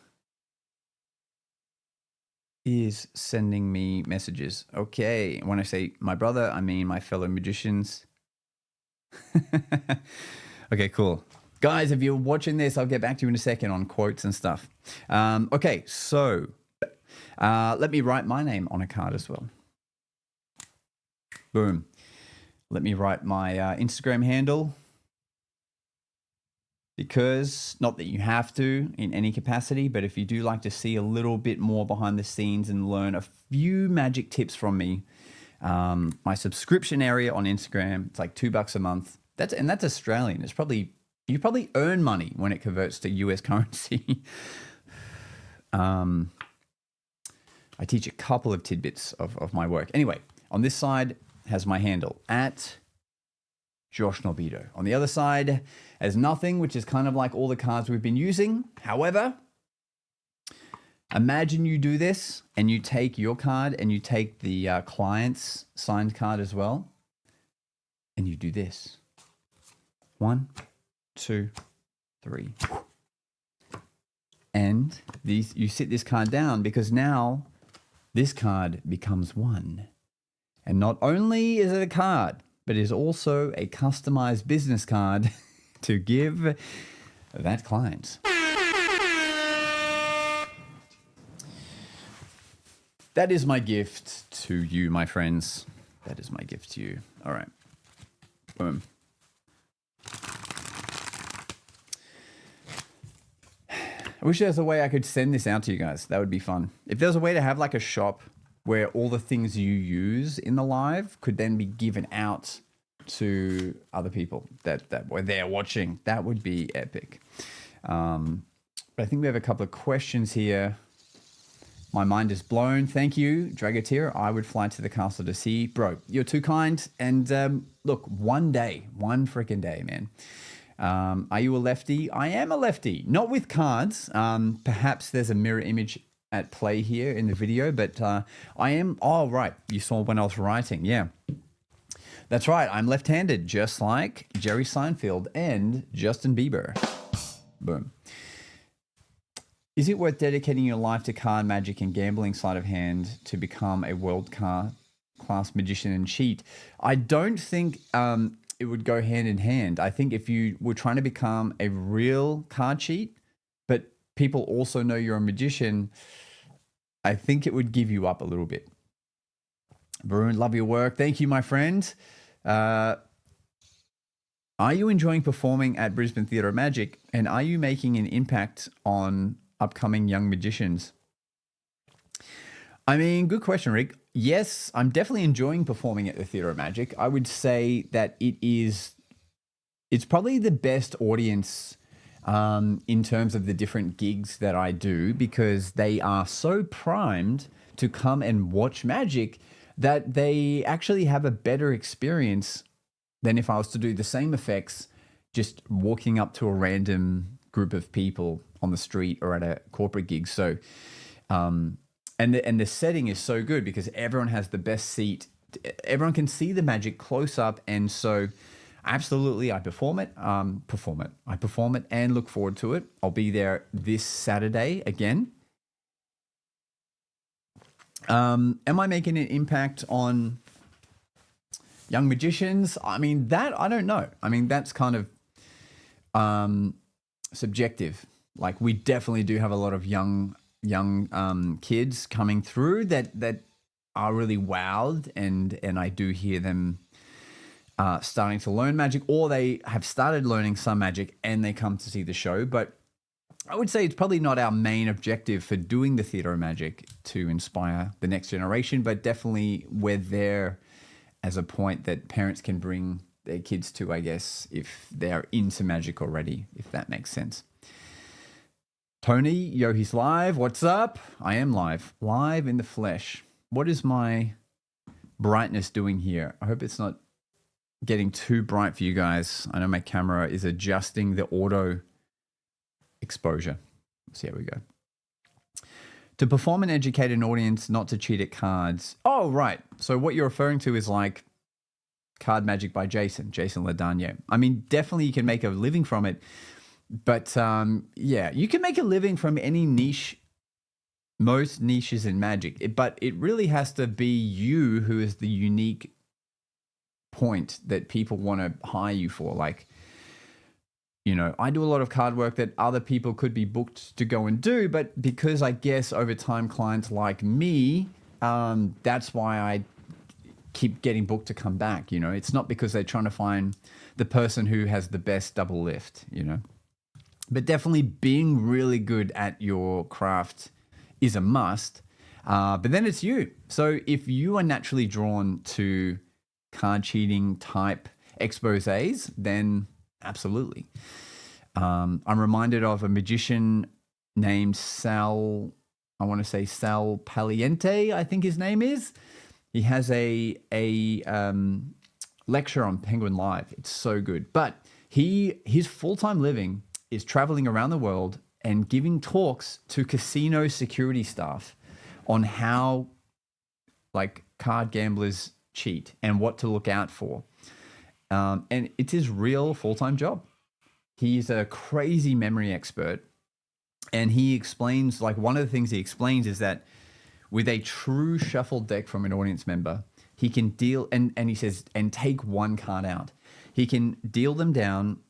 is sending me messages. Okay, when I say my brother, I mean my fellow magicians. Okay, cool. Guys, if you're watching this, I'll get back to you in a second on quotes and stuff. Okay, so let me write my name on a card as well. Boom. Let me write my Instagram handle. Because, not that you have to in any capacity, but if you do like to see a little bit more behind the scenes and learn a few magic tips from me, my subscription area on Instagram, it's like $2 a month. That's Australian. You probably earn money when it converts to US currency. I teach a couple of tidbits of my work. Anyway, on this side has my handle at Josh Norbito. On the other side has nothing, which is kind of like all the cards we've been using. However, imagine you do this and you take your card and you take the client's signed card as well, and you do this. 1, 2, 3. And you sit this card down, because now this card becomes one. And not only is it a card, but is also a customized business card to give that client. That is my gift to you, my friends. That is my gift to you. All right. Boom. I wish there was a way I could send this out to you guys. That would be fun. If there's a way to have like a shop where all the things you use in the live could then be given out to other people that were there watching, that would be epic. But I think we have a couple of questions here. My mind is blown. Thank you, Dragateer. I would fly to the castle to see. Bro, you're too kind. And look, one freaking day, man. Are you a lefty? I am a lefty. Not with cards. Perhaps there's a mirror image at play here in the video, but I am. Oh, right. You saw when I was writing. Yeah. That's right. I'm left-handed, just like Jerry Seinfeld and Justin Bieber. Boom. Is it worth dedicating your life to card magic and gambling sleight of hand to become a world-class magician and cheat? I don't think it would go hand in hand. I think if you were trying to become a real card cheat, but people also know you're a magician, I think it would give you up a little bit. Varun, love your work. Thank you, my friend. Are you enjoying performing at Brisbane Theatre of Magic, and are you making an impact on upcoming young magicians? I mean, good question, Rick. Yes, I'm definitely enjoying performing at the Theatre of Magic. I would say that it's probably the best audience in terms of the different gigs that I do, because they are so primed to come and watch magic that they actually have a better experience than if I was to do the same effects just walking up to a random group of people on the street or at a corporate gig. So, and the setting is so good because everyone has the best seat. Everyone can see the magic close up. And so absolutely, I perform it. I perform it and look forward to it. I'll be there this Saturday again. Am I making an impact on young magicians? I mean, that I don't know. I mean, that's kind of subjective. Like, we definitely do have a lot of young kids coming through that are really wowed, and I do hear them starting to learn magic, or they have started learning some magic and they come to see the show. But I would say it's probably not our main objective for doing the Theatre of Magic to inspire the next generation, but definitely we're there as a point that parents can bring their kids to, I guess, if they're into magic already, if that makes sense. Tony, yo, he's live. What's up? I am live in the flesh. What is my brightness doing here? I hope it's not getting too bright for you guys. I know my camera is adjusting the auto exposure. Let's see how we go. To perform and educate an audience, not to cheat at cards. Oh, right. So what you're referring to is like Card Magic by Jason Ladanye. I mean, definitely you can make a living from it. But yeah, you can make a living from any niche, most niches in magic. But it really has to be you who is the unique point that people want to hire you for. Like, you know, I do a lot of card work that other people could be booked to go and do, but because I guess over time clients like me, that's why I keep getting booked to come back. You know, it's not because they're trying to find the person who has the best double lift, you know. But definitely being really good at your craft is a must. But then it's you. So if you are naturally drawn to card cheating type exposés, then absolutely. I'm reminded of a magician named Sal Paliente, I think his name is. He has a lecture on Penguin Live. It's so good. But his full-time living is traveling around the world and giving talks to casino security staff on how like card gamblers cheat and what to look out for. And it's his real full-time job. He's a crazy memory expert. And he explains, like, one of the things he explains is that with a true shuffled deck from an audience member, he can deal, and he says, and take one card out. He can deal them down.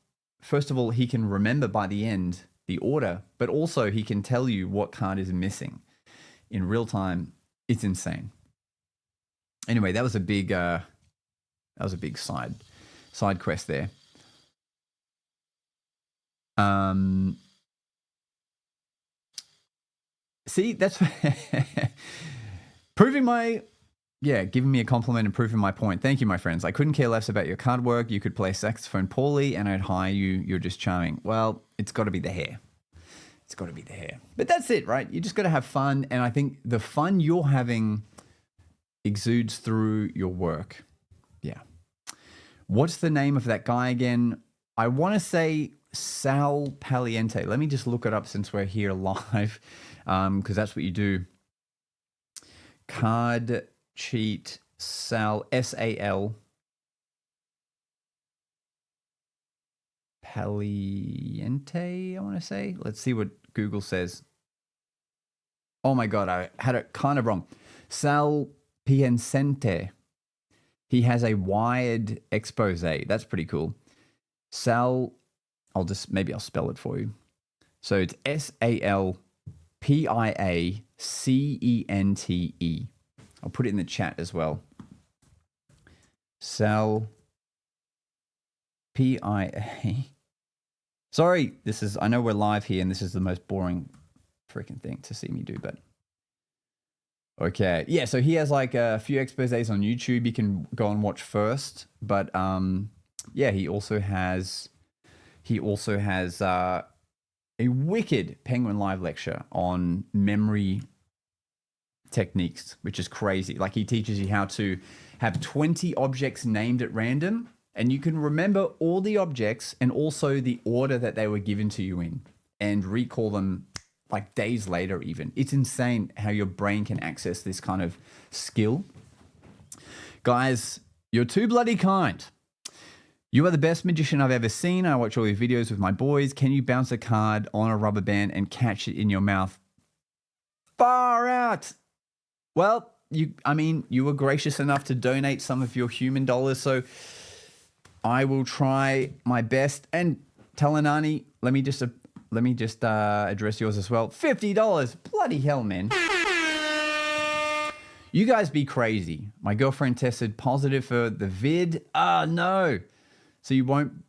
First of all, he can remember by the end the order, but also he can tell you what card is missing in real time. It's insane. Anyway, that was a big side quest there. See, that's giving me a compliment and proving my point. Thank you, my friends. I couldn't care less about your card work. You could play saxophone poorly and I'd hire you. You're just charming. Well, it's got to be the hair. It's got to be the hair. But that's it, right? You just got to have fun. And I think the fun you're having exudes through your work. Yeah. What's the name of that guy again? I want to say Sal Paliente. Let me just look it up since we're here live, because that's what you do. Card cheat Sal, S-A-L. Paliente, I want to say. Let's see what Google says. Oh my God, I had it kind of wrong. Sal Piancente. He has a wired expose. That's pretty cool. Sal, maybe I'll spell it for you. So it's S-A-L-P-I-A-C-E-N-T-E. I'll put it in the chat as well. Sal P-I-A. Sorry, I know we're live here and this is the most boring freaking thing to see me do, but okay. Yeah, so he has like a few exposés on YouTube you can go and watch first, but yeah, he also has a wicked Penguin Live lecture on memory techniques, which is crazy. Like he teaches you how to have 20 objects named at random, and you can remember all the objects and also the order that they were given to you in and recall them like days later even. It's insane how your brain can access this kind of skill. Guys, you're too bloody kind. You are the best magician I've ever seen. I watch all your videos with my boys. Can you bounce a card on a rubber band and catch it in your mouth? Far out. Well, you were gracious enough to donate some of your human dollars, so I will try my best. And Talanani, let me just address yours as well. $50. Bloody hell, man. You guys be crazy. My girlfriend tested positive for the vid. No. So you won't.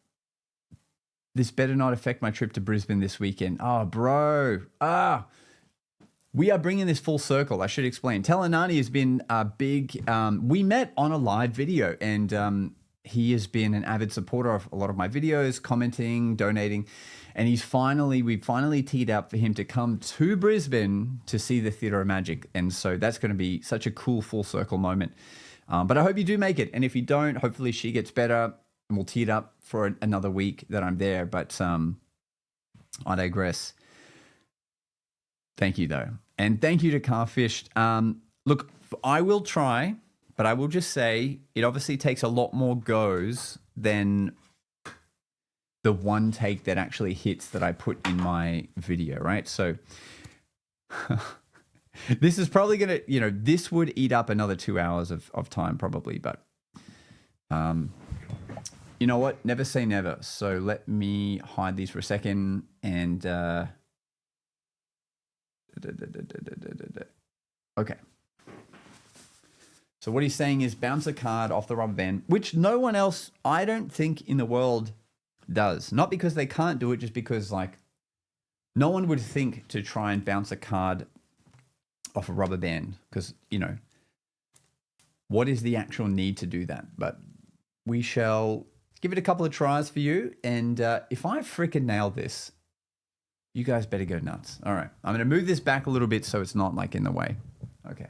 This better not affect my trip to Brisbane this weekend. Oh, bro. We are bringing this full circle. I should explain. Talanani has been a big. We met on a live video, and he has been an avid supporter of a lot of my videos, commenting, donating, and we finally teed up for him to come to Brisbane to see the Theatre of Magic, and so that's going to be such a cool full circle moment. But I hope you do make it, and if you don't, hopefully she gets better, and we'll tee it up for another week that I'm there. But I digress. Thank you though, and thank you to Carfish. Look, I will try. But I will just say it obviously takes a lot more goes than the one take that actually hits that I put in my video, right? So this is probably going to, this would eat up another 2 hours of time probably. But you know what? Never say never. So let me hide these for a second and okay. So what he's saying is bounce a card off the rubber band, which no one else, I don't think, in the world does. Not because they can't do it, just because like no one would think to try and bounce a card off a rubber band because, what is the actual need to do that? But we shall give it a couple of tries for you. And if I freaking nail this, you guys better go nuts. All right. I'm going to move this back a little bit so it's not like in the way. Okay.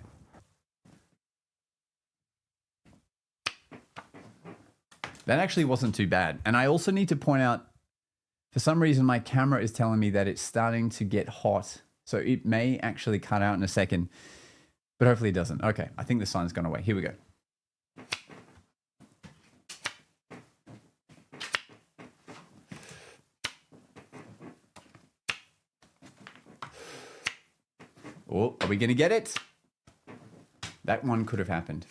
That actually wasn't too bad. And I also need to point out, for some reason, my camera is telling me that it's starting to get hot. So it may actually cut out in a second, but hopefully it doesn't. Okay, I think the sign's gone away. Here we go. Oh, are we going to get it? That one could have happened.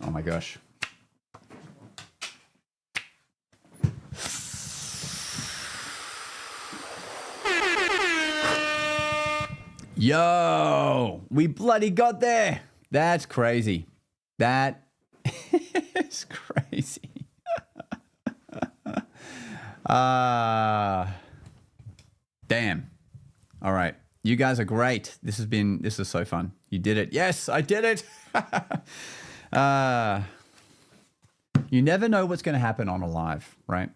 Oh my gosh. Yo, we bloody got there. That's crazy. That is crazy. Damn. All right. You guys are great. This is so fun. You did it. Yes, I did it. You never know what's going to happen on a live, right?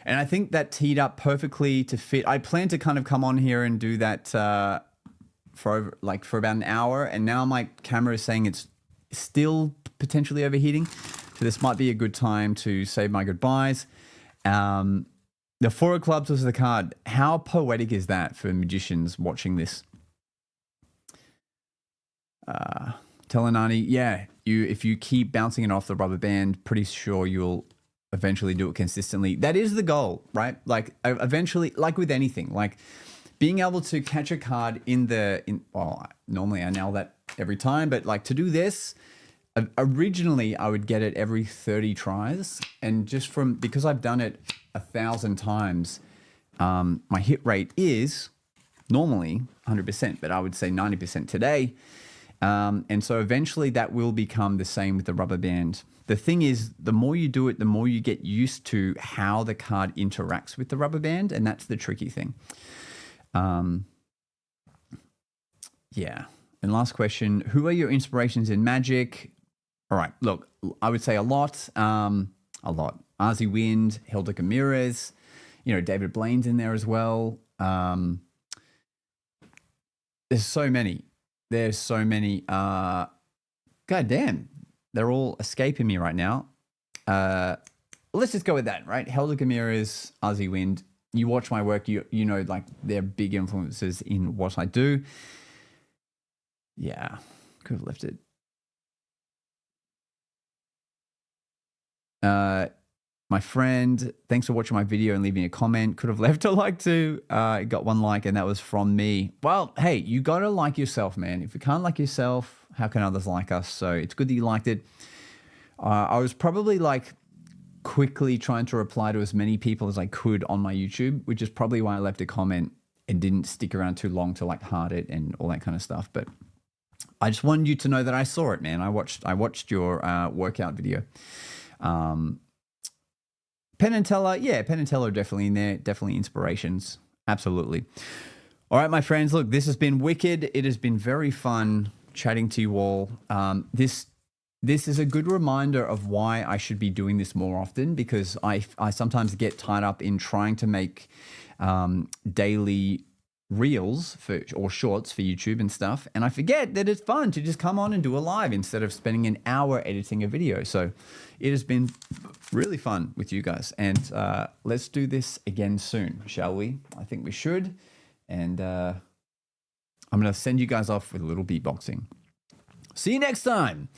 And I think that teed up perfectly to fit. I plan to kind of come on here and do that for about an hour. And now my camera is saying it's still potentially overheating. So this might be a good time to say my goodbyes. The Four of Clubs was the card. How poetic is that for magicians watching this? Telenani, yeah, if you keep bouncing it off the rubber band, pretty sure you'll eventually do it consistently. That is the goal, right? Like eventually, like with anything, like being able to catch a card well, normally I nail that every time, but like to do this, originally I would get it every 30 tries. And just because I've done it 1,000 times, my hit rate is normally 100%, but I would say 90% today. And so eventually that will become the same with the rubber band. The thing is, the more you do it, the more you get used to how the card interacts with the rubber band. And that's the tricky thing. Yeah. And last question, who are your inspirations in magic? All right. Look, I would say a lot. Ozzy Wind, Hilda Ramirez, David Blaine's in there as well. There's so many. God damn. They're all escaping me right now. Let's just go with that, right? Hilda Ramirez, Ozzy Wind. You watch my work, you know, like they're big influences in what I do. Yeah, could have left it. My friend, thanks for watching my video and leaving a comment. Could have left a like too. Got one like, and that was from me. Well, hey, you got to like yourself, man. If you can't like yourself, how can others like us? So it's good that you liked it. I was probably like quickly trying to reply to as many people as I could on my YouTube, which is probably why I left a comment and didn't stick around too long to like heart it and all that kind of stuff. But I just wanted you to know that I saw it, man. I watched your workout video. Penn and Teller, yeah, Penn and Teller are definitely in there. Definitely inspirations. Absolutely. All right, my friends, look, this has been wicked. It has been very fun chatting to you all. This is a good reminder of why I should be doing this more often, because I sometimes get tied up in trying to make daily reels or shorts for YouTube and stuff, and I forget that it's fun to just come on and do a live instead of spending an hour editing a video. So it has been really fun with you guys, and let's do this again soon, shall we? I think we should. And I'm going to send you guys off with a little beatboxing. See you next time.